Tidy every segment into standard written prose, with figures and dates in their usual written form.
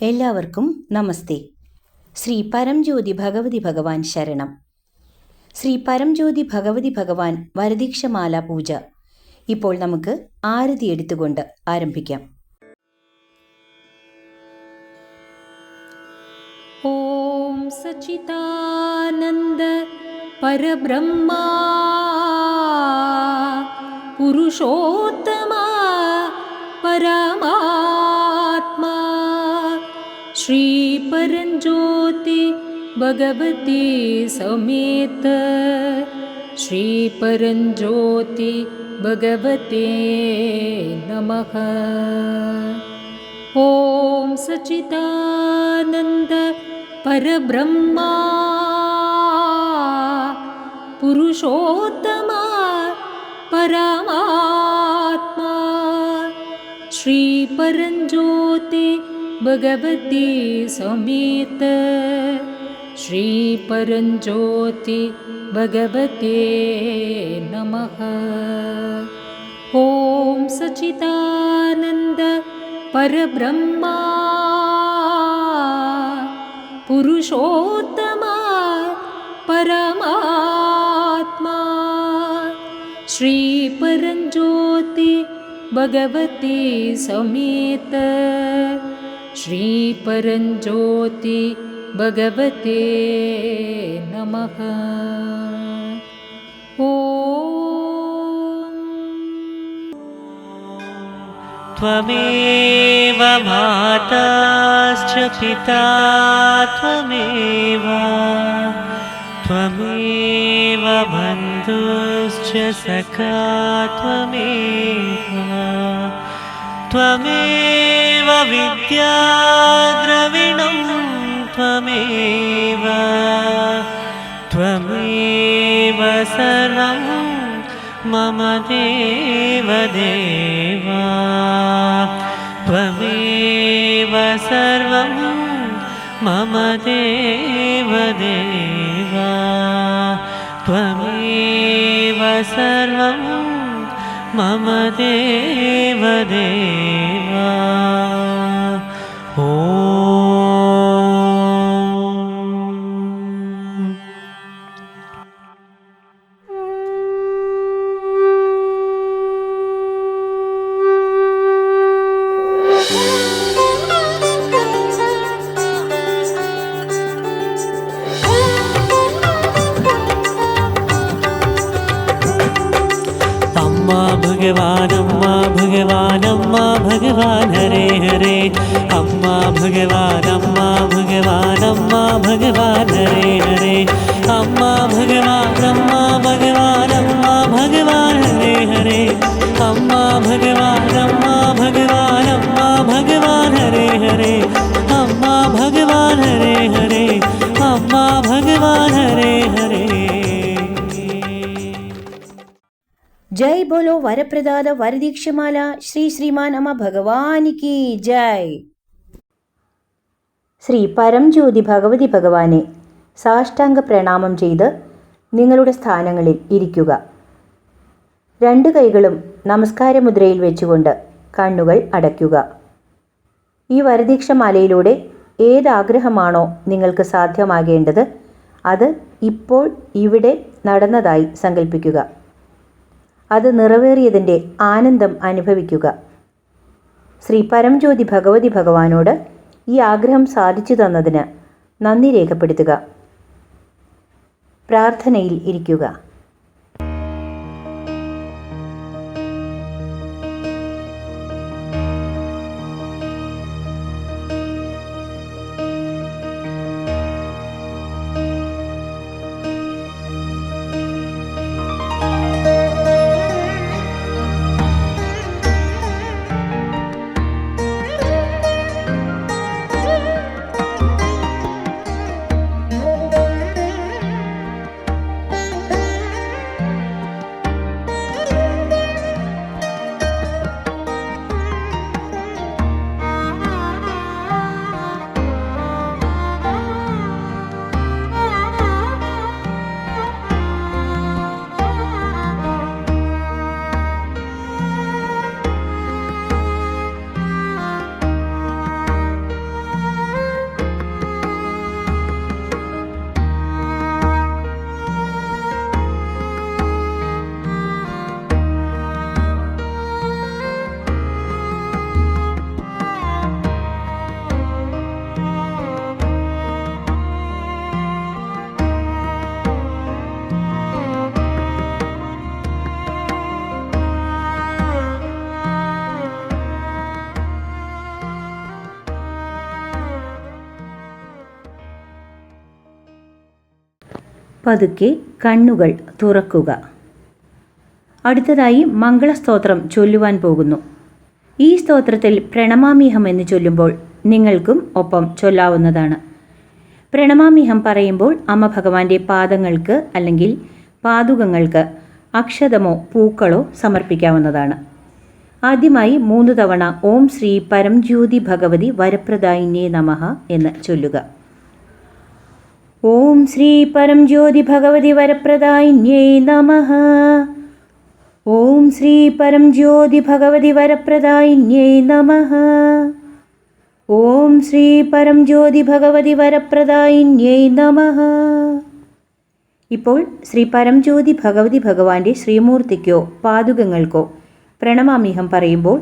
എല്ലാവർക്കും നമസ്തേ. ശ്രീ പരംജ്യോതി ഭഗവതി ഭഗവാൻ ശരണം. ശ്രീ പരംജ്യോതി ഭഗവതി ഭഗവാൻ വരദീക്ഷമാല പൂജ ഇപ്പോൾ നമുക്ക് ആരതി എടുത്തുകൊണ്ട് ആരംഭിക്കാം. ഓം സച്ചിദാനന്ദ പരബ്രഹ്മാ പുരുഷോത്തമ പരമാത്മാ ശ്രീ പരംജ്യോതി ഭഗവതി സമേത ശ്രീ പരംജ്യോതി ഭഗവതേ നമഃ. ഓം സച്ചിദാനന്ദ പരബ്രഹ്മാ പുരുഷോത്തമ പരമാത്മാ ശ്രീ പരംജ്യോതി ഭഗവതി സമേത ശ്രീ പരംജ്യോതി ഭഗവതേ നമഃ. ഓം സച്ചിദാനന്ദ പരബ്രഹ്മാ പുരുഷോത്തമ പരമാത്മാ ശ്രീ പരംജ്യോതി ഭഗവതി സമേത ശ്രീ പരംജ്യോതി ഭഗവതേ നമഃ. त्वमेव माताश्च पिता त्वमेव त्वमेव बन्धुश्च सखा त्वमेव त्वमेव विद्या द्रविणं त्वमेव त्वमेव सर्वं मम देवदेवा त्वमेव सर्वं मम देवदेवा त्वमेव सर्वं मम देवदेवा. अम्मा भगवान हरे हरे अम्मा भगवान हरे हरे अम्मा भगवान हरे हरे अम्मा भगवान हरे हरे अम्मा भगवान हरे हरे अम्मा भगवान हरे हरे. जय बोलो वरप्रदाद वरदीक्षमाला श्री श्रीमान अम्मा भगवान की जय. ശ്രീ പരംജ്യോതി ഭഗവതി ഭഗവാനെ സാഷ്ടാംഗ പ്രണാമം ചെയ്ത് നിങ്ങളുടെ സ്ഥാനങ്ങളിൽ ഇരിക്കുക. രണ്ട് കൈകളും നമസ്കാരമുദ്രയിൽ വെച്ചുകൊണ്ട് കണ്ണുകൾ അടയ്ക്കുക. ഈ വരദീക്ഷമാലയിലൂടെ ഏതാഗ്രഹമാണോ നിങ്ങൾക്ക് സാധ്യമാകേണ്ടത് അത് ഇപ്പോൾ ഇവിടെ നടന്നതായി സങ്കല്പിക്കുക. അത് നിറവേറിയതിൻ്റെ ആനന്ദം അനുഭവിക്കുക. ശ്രീ പരംജ്യോതി ഭഗവതി ഭഗവാനോട് ഈ ആഗ്രഹം സാധിച്ചു തന്നതിന് നന്ദി രേഖപ്പെടുത്തുക. പ്രാർത്ഥനയിൽ ഇരിക്കുക. പതുക്കെ കണ്ണുകൾ തുറക്കുക. അടുത്തതായി മംഗളസ്തോത്രം ചൊല്ലുവാൻ പോകുന്നു. ഈ സ്തോത്രത്തിൽ പ്രണമാമ്യഹം എന്ന് ചൊല്ലുമ്പോൾ നിങ്ങൾക്കും ഒപ്പം ചൊല്ലാവുന്നതാണ്. പ്രണമാമ്യഹം പറയുമ്പോൾ അമ്മ ഭഗവാന്റെ പാദങ്ങൾക്ക് അല്ലെങ്കിൽ പാദുകങ്ങൾക്ക് അക്ഷതമോ പൂക്കളോ സമർപ്പിക്കാവുന്നതാണ്. ആദ്യമായി 3 തവണ ഓം ശ്രീ പരംജ്യോതി ഭഗവതി വരപ്രദായിന്യേ നമഃ എന്ന് ചൊല്ലുക. ഓം ശ്രീ പരംജ്യോതി ഭഗവതി വരപ്രദായിന്യേ നമഃ. ഓം ശ്രീ പരംജ്യോതി ഭഗവതി വരപ്രദായിന്യേ നമഃ. ഓം ശ്രീ പരംജ്യോതി ഭഗവതി വരപ്രദായിന്യേ നമഃ. ഇപ്പോൾ ശ്രീ പരംജ്യോതി ഭഗവതി ഭഗവാന്റെ ശ്രീമൂർത്തിക്കോ പാദുകങ്ങൾക്കോ പ്രണമാമ്യഹം പറയുമ്പോൾ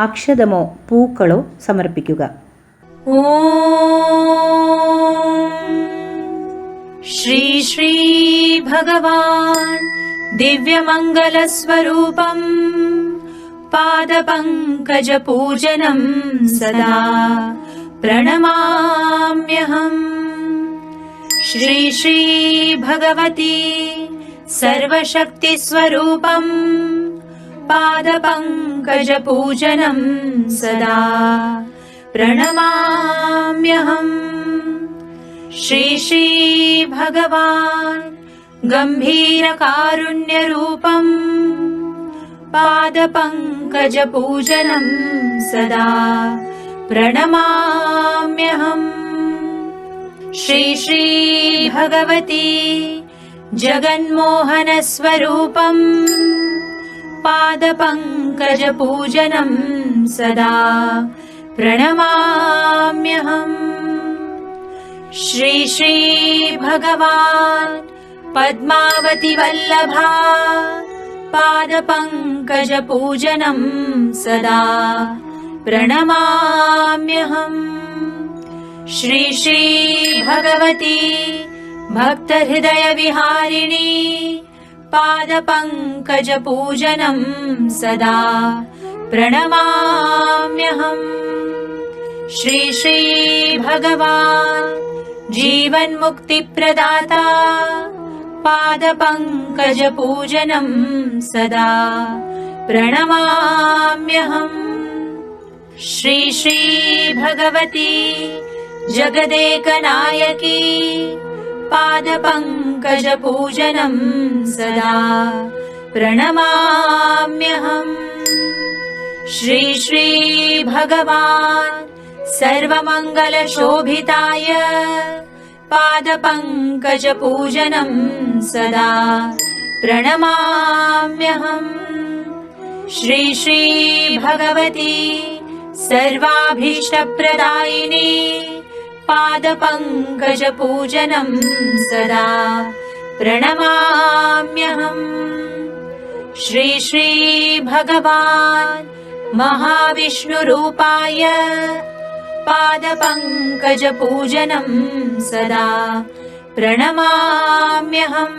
അക്ഷതമോ പൂക്കളോ സമർപ്പിക്കുക. ശ്രീ ശ്രീ ഭഗവാൻ ദിവ്യമംഗലസ്വരൂപം പാദപങ്കജപൂജനം സദാ പ്രണമാമ്യഹം. ശ്രീ ശ്രീ ഭഗവതി സർവശക്തിസ്വരൂപം പാദപങ്കജപൂജനം സദാ പ്രണമാമ്യഹം. ശ്രീ ശ്രീ ഭഗവാൻ ഗംഭീരകാരുണ്യരൂപം പാദപങ്കജപൂജനം സദാ പ്രണമാമ്യഹം. ശ്രീ ശ്രീ ഭഗവതി ജഗന്മോഹനസ്വരൂപം പാദപങ്കജപൂജനം സദാ പ്രണമാമ്യഹം. ശ്രീ ശ്രീ ഭഗവാൻ പദ്മാവതി വല്ലഭാ പാദപങ്കജപൂജനം സദാ പ്രണമാമ്യഹം. ശ്രീ ശ്രീ ഭഗവതി ഭക്തഹൃദയവിഹാരിണി പാദപങ്കജപൂജനം സദാ പ്രണമാമ്യഹം. ശ്രീ ശ്രീ ഭഗവാൻ ജീവന്മുക്തിപ്രദാതാ പാദപങ്കജപൂജനം സദാ പ്രണമാമ്യഹം. ശ്രീ ശ്രീ ഭഗവതി ജഗദേകനായകി പാദപങ്കജപൂജനം സദാ പ്രണമാമ്യഹം. ശ്രീ ശ്രീ ഭഗവാൻ സർവമംഗലശോഭിതായ പാദപങ്കജപൂജനം സദാ പ്രണമാമ്യഹം. ശ്രീ ശ്രീ ഭഗവതി സർവാഭീഷ്ടപ്രദായിനി പാദപങ്കജപൂജനം സദാ പ്രണമാമ്യഹം. ശ്രീ ശ്രീ ഭഗവാൻ മഹാവിഷ്ണുരൂപായ പാദപങ്കജപൂജനം സദാ പ്രണമാമ്യഹം.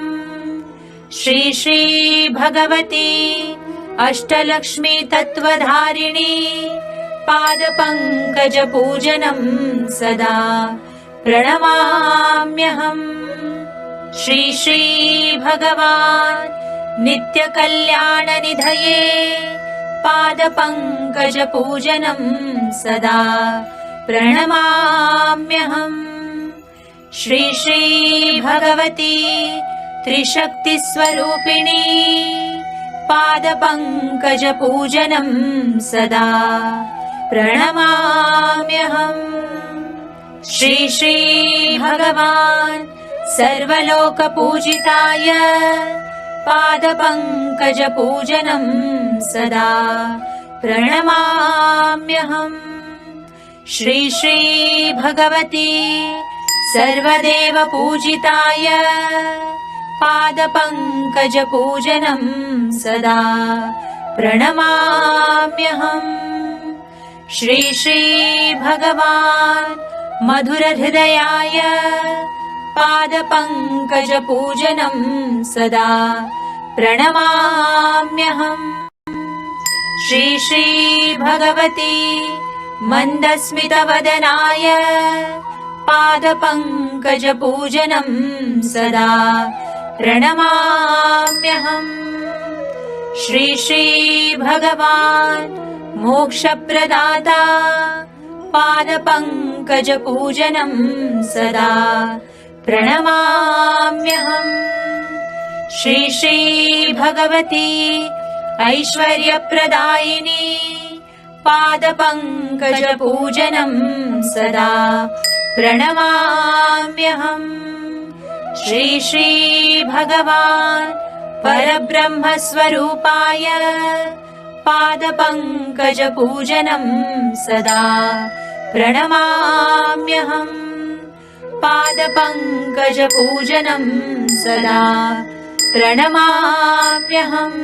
ശ്രീ ശ്രീ ഭഗവതി അഷ്ടലക്ഷ്മി തത്വധാരിണി പാദപങ്കജപൂജനം സദാ പ്രണമാമ്യഹം. ശ്രീ ശ്രീ ഭഗവാൻ നിത്യകല്യാണനിധയേ പാദപങ്കജപൂജനം സദാ പ്രണമാമ്യഹം. ശ്രീ ശ്രീ ഭഗവതി ത്രിശക്തിസ്വരൂപിണി പാദപങ്കജപൂജനം സദാ പ്രണമാമ്യഹം. ശ്രീ ശ്രീ ഭഗവാൻ സർവലോകപൂജിതായ പാദപങ്കജപൂജനം സദാ പ്രണമാമ്യഹം. ശ്രീ ശ്രീ ഭഗവതി സർവദേവപൂജിതായ പാദപങ്കജപൂജനം സദാ പ്രണമാമ്യഹം. ശ്രീ ശ്രീ ഭഗവാൻ മധുരഹൃദയായ പാദപങ്കജപൂജനം സദാ പ്രണമാമ്യഹം. ശ്രീ ശ്രീ ഭഗവതി മന്ദസ്മിതവദനായ പാദപങ്കജപൂജനം സദാ प्रणमाम्यहम्। श्री श्री भगवान् मोक्षप्रदाता पादपङ्कजपूजनं सदा प्रणमाम्यहम्। श्री श्री भगवती ऐश्वर्यप्रदायिनी पादपङ्कजपूजनं सदा प्रणमाम्यहम्। श्री श्री भगवान् परब्रह्मस्वरूपाय पादपङ्कजपूजनं सदा प्रणमाम्यहम्। पादपङ्कजपूजनं सदा प्रणमाम्यहम्।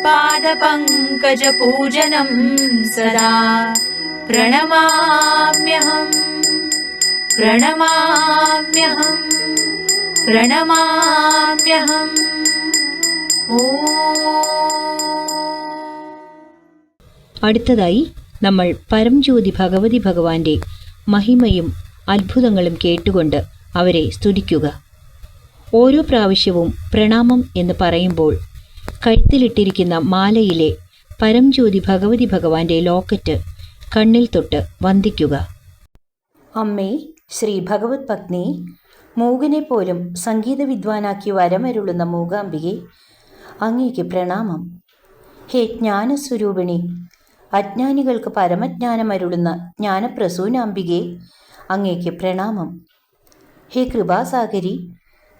पादपङ्कजपूजनं सदा प्रणमाम्यहम्। प्रणमाम्यहम्। പ്രണമാമ്യഹം. അടുത്തതായി നമ്മൾ പരംജ്യോതി ഭഗവതി ഭഗവാന്റെ മഹിമയും അത്ഭുതങ്ങളും കേട്ടുകൊണ്ട് അവരെ സ്തുതിക്കുക. ഓരോ പ്രാവശ്യവും പ്രണാമം എന്ന് പറയുമ്പോൾ കഴുത്തിലിട്ടിരിക്കുന്ന മാലയിലെ പരംജ്യോതി ഭഗവതി ഭഗവാന്റെ ലോക്കറ്റ് കണ്ണിൽ തൊട്ട് വന്ദിക്കുക. അമ്മേ ശ്രീ ഭഗവത് പത്നി, മൂകനെ പോലും സംഗീത വിദ്വാനാക്കി വരമരുളുന്ന മൂകാംബികെ, അങ്ങേക്ക് പ്രണാമം. ഹേ ജ്ഞാനസ്വരൂപിണി, അജ്ഞാനികൾക്ക് പരമജ്ഞാനമരുളുന്ന ജ്ഞാനപ്രസൂനാംബികെ, അങ്ങേക്ക് പ്രണാമം. ഹേ കൃപാസാഗരി,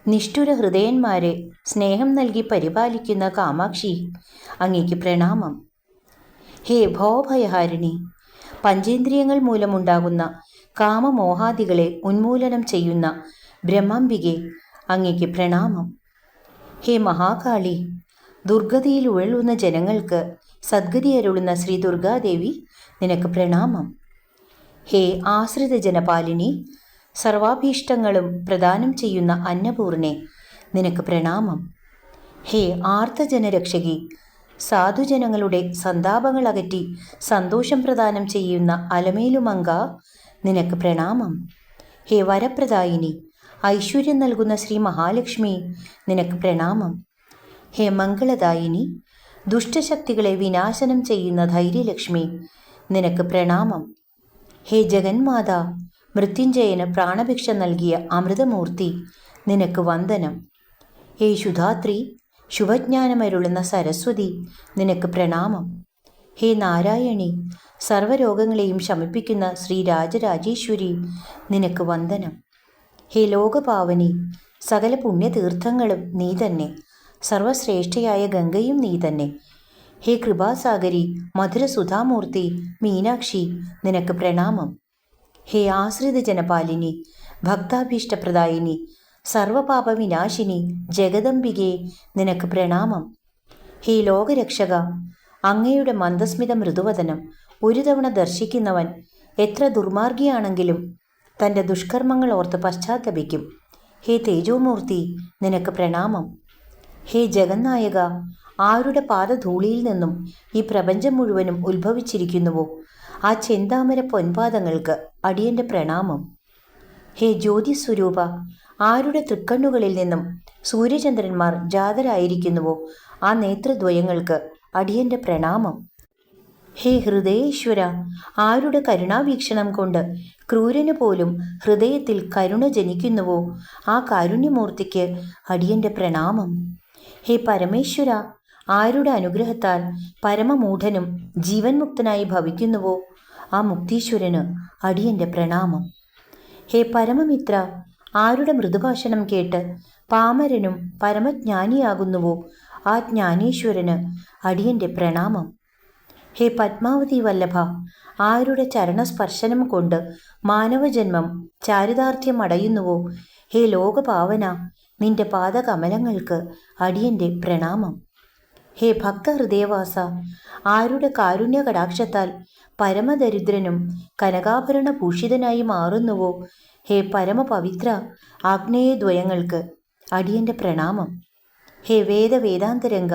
നിഷ്ഠുര ഹൃദയന്മാരെ സ്നേഹം നൽകി പരിപാലിക്കുന്ന കാമാക്ഷി, അങ്ങേക്ക് പ്രണാമം. ഹേ ഭവഭയഹാരിണി, പഞ്ചേന്ദ്രിയങ്ങൾ മൂലമുണ്ടാകുന്ന കാമമോഹാദികളെ ഉന്മൂലനം ചെയ്യുന്ന ബ്രഹ്മാംബികെ, അങ്ങേക്ക് പ്രണാമം. ഹേ മഹാകാളി, ദുർഗതിയിൽ ഉഴലുന്ന ജനങ്ങൾക്ക് സദ്ഗതി അരുളുന്ന ശ്രീ ദുർഗാദേവി, നിനക്ക് പ്രണാമം. ഹേ ആശ്രിത ജനപാലിനി, സർവാഭീഷ്ടങ്ങളും പ്രദാനം ചെയ്യുന്ന അന്നപൂർണെ, നിനക്ക് പ്രണാമം. ഹേ ആർത്തജനരക്ഷകി, സാധുജനങ്ങളുടെ സന്താപങ്ങൾ അകറ്റി സന്തോഷം പ്രദാനം ചെയ്യുന്ന അലമേലുമങ്ക, നിനക്ക് പ്രണാമം. ഹേ വരപ്രദായിനി, ഐശ്വര്യം നൽകുന്ന ശ്രീ മഹാലക്ഷ്മി, നിനക്ക് പ്രണാമം. ഹേ മംഗളദായിനി, ദുഷ്ടശക്തികളെ വിനാശനം ചെയ്യുന്ന ധൈര്യലക്ഷ്മി, നിനക്ക് പ്രണാമം. ഹേ ജഗന്മാത, മൃത്യുഞ്ജയന് പ്രാണഭിക്ഷ നൽകിയ അമൃതമൂർത്തി, നിനക്ക് വന്ദനം. ഹേ ശുധാത്രി, ശുഭജ്ഞാനമരുളുന്ന സരസ്വതി, നിനക്ക് പ്രണാമം. ഹേ നാരായണി, സർവ്വരോഗങ്ങളെയും ശമിപ്പിക്കുന്ന ശ്രീ രാജരാജേശ്വരി, നിനക്ക് വന്ദനം. ഹേ ലോകപാവനി, സകല പുണ്യതീർത്ഥങ്ങളും നീ തന്നെ, സർവശ്രേഷ്ഠയായ ഗംഗയും നീ തന്നെ. ഹേ കൃപാസാഗരി, മധുരസുധാമൂർത്തി മീനാക്ഷി, നിനക്ക് പ്രണാമം. ഹേ ആശ്രിത ജനപാലിനി, ഭക്താഭീഷ്ടപ്രദായിനി, സർവപാപവിനാശിനി ജഗദംബികെ, നിനക്ക് പ്രണാമം. ഹേ ലോകരക്ഷക, അങ്ങയുടെ മന്ദസ്മിത മൃദുവദനം ഒരു തവണ ദർശിക്കുന്നവൻ എത്ര ദുർമാർഗിയാണെങ്കിലും തൻ്റെ ദുഷ്കർമ്മങ്ങൾ ഓർത്ത് പശ്ചാത്തപിക്കും. ഹേ തേജോമൂർത്തി, നിനക്ക് പ്രണാമം. ഹേ ജഗന്നായക, ആരുടെ പാദധൂളിയിൽ നിന്നും ഈ പ്രപഞ്ചം മുഴുവനും ഉത്ഭവിച്ചിരിക്കുന്നുവോ ആ ചെന്താമര പൊൻപാദങ്ങൾക്ക് അടിയൻ്റെ പ്രണാമം. ഹേ ജ്യോതിസ്വരൂപ, ആരുടെ തൃക്കണ്ണുകളിൽ നിന്നും സൂര്യചന്ദ്രന്മാർ ജാതരായിരിക്കുന്നുവോ ആ നേത്രദ്വയങ്ങൾക്ക് അടിയൻ്റെ പ്രണാമം. ഹേ ഹൃദയേശ്വര, ആരുടെ കരുണാവീക്ഷണം കൊണ്ട് ക്രൂരന് പോലും ഹൃദയത്തിൽ കരുണ ജനിക്കുന്നുവോ ആ കാരുണ്യമൂർത്തിക്ക് അടിയൻ്റെ പ്രണാമം. ഹേ പരമേശ്വര, ആരുടെ അനുഗ്രഹത്താൽ പരമമൂഢനും ജീവൻ മുക്തനായി ഭവിക്കുന്നുവോ ആ മുക്തീശ്വരന് അടിയൻ്റെ പ്രണാമം. ഹേ പരമമിത്ര, ആരുടെ മൃദുഭാഷണം കേട്ട് പാമരനും പരമജ്ഞാനിയാകുന്നുവോ ആ ജ്ഞാനീശ്വരന് അടിയൻ്റെ പ്രണാമം. ഹേ പത്മാവതി വല്ലഭ, ആരുടെ ചരണസ്പർശനം കൊണ്ട് മാനവജന്മം ചാരിതാർത്ഥ്യം അടയുന്നുവോ ഹേ ലോകപാവന, നിന്റെ പാദകമലങ്ങൾക്ക് അടിയൻ്റെ പ്രണാമം. ഹേ ഭക്തഹൃദയവാസ, ആരുടെ കാരുണ്യ കടാക്ഷത്താൽ പരമദരിദ്രനും കനകാഭരണഭൂഷിതനായി മാറുന്നുവോ ഹേ പരമപവിത്ര ആഗ്നേയദ്വയങ്ങൾക്ക് അടിയൻ്റെ പ്രണാമം. ഹേ വേദവേദാന്തരംഗ,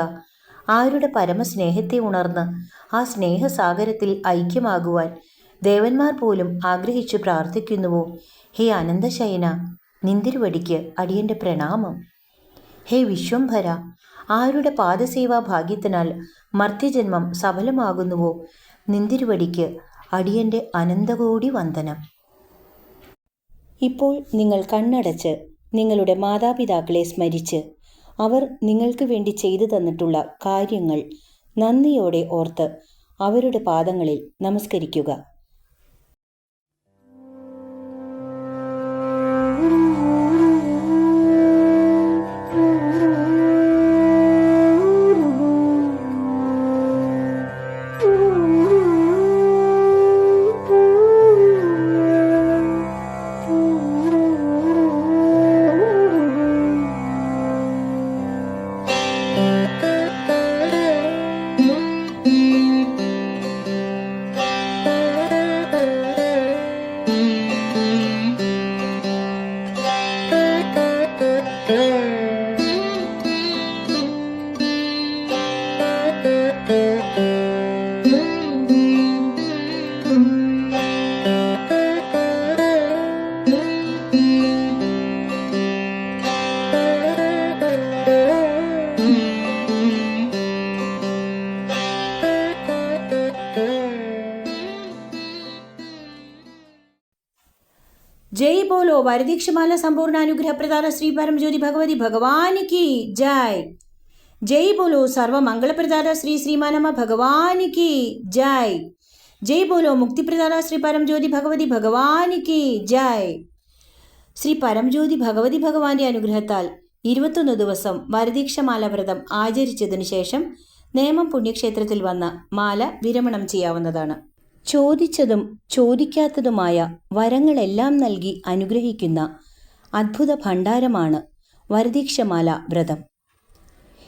ആരുടെ പരമസ്നേഹത്തെ ഉണർന്ന് ആ സ്നേഹസാഗരത്തിൽ ഐക്യമാകുവാൻ ദേവന്മാർ പോലും ആഗ്രഹിച്ചു പ്രാർത്ഥിക്കുന്നുവോ ഹേ അനന്തശയന, നിന്തിരുവടിക്ക് അടിയൻ്റെ പ്രണാമം. ഹേ വിശ്വംഭര, ആരുടെ പാദസേവാ ഭാഗ്യത്തിനാൽ മർത്യജന്മം സഫലമാകുന്നുവോ നിന്തിരുവടിക്ക് അടിയന്റെ അനന്തകോടി വന്ദനം. ഇപ്പോൾ നിങ്ങൾ കണ്ണടച്ച് നിങ്ങളുടെ മാതാപിതാക്കളെ സ്മരിച്ച് അവർ നിങ്ങൾക്ക് വേണ്ടി ചെയ്തു തന്നിട്ടുള്ള കാര്യങ്ങൾ നന്ദിയോടെ ഓർത്ത് അവരുടെ പാദങ്ങളിൽ നമസ്കരിക്കുക. जय बोलो वरदीक्षमाला संपूर्णानुग्रह प्रदान श्री परमज्योति भगवती भगवान की जय. जय बोलो सर्व मंगल प्रदान श्री श्रीमानम भगवान की जय. जय बोलो मुक्ति प्रदान श्री परमज्योति भगवती भगवान की जय. ശ്രീ പരംജ്യോതി ഭഗവതി ഭഗവാന്റെ അനുഗ്രഹത്താൽ 21 ദിവസം വരദീക്ഷമാല വ്രതം ആചരിച്ചതിനു ശേഷം നേമം പുണ്യക്ഷേത്രത്തിൽ വന്ന മാല വിരമണം ചെയ്യാവുന്നതാണ്. ചോദിച്ചതും ചോദിക്കാത്തതുമായ വരങ്ങളെല്ലാം നൽകി അനുഗ്രഹിക്കുന്ന അദ്ഭുത ഭണ്ഡാരമാണ് വരദീക്ഷമാല വ്രതം.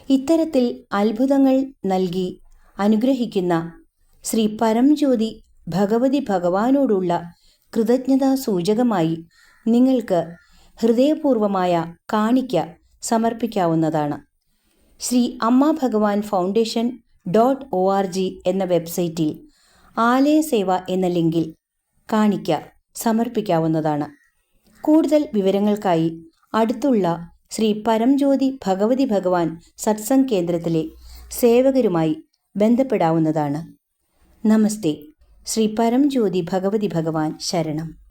ഇത്തരത്തിൽ അത്ഭുതങ്ങൾ നൽകി അനുഗ്രഹിക്കുന്ന ശ്രീ പരംജ്യോതി ഭഗവതി ഭഗവാനോടുള്ള കൃതജ്ഞതാ സൂചകമായി നിങ്ങൾക്ക് ഹൃദയപൂർവമായ കാണിക്ക സമർപ്പിക്കാവുന്നതാണ്. ശ്രീ അമ്മ ഭഗവാൻ ഫൗണ്ടേഷൻ .org എന്ന വെബ്സൈറ്റിൽ ആലയ സേവ എന്ന ലിങ്കിൽ കാണിക്ക സമർപ്പിക്കാവുന്നതാണ്. കൂടുതൽ വിവരങ്ങൾക്കായി അടുത്തുള്ള ശ്രീ പരംജ്യോതി ഭഗവതി ഭഗവാൻ സത്സംഗ് കേന്ദ്രത്തിലെ സേവകരുമായി ബന്ധപ്പെടാവുന്നതാണ്. നമസ്തേ. ശ്രീ പരംജ്യോതി ഭഗവതി ഭഗവാൻ ശരണം.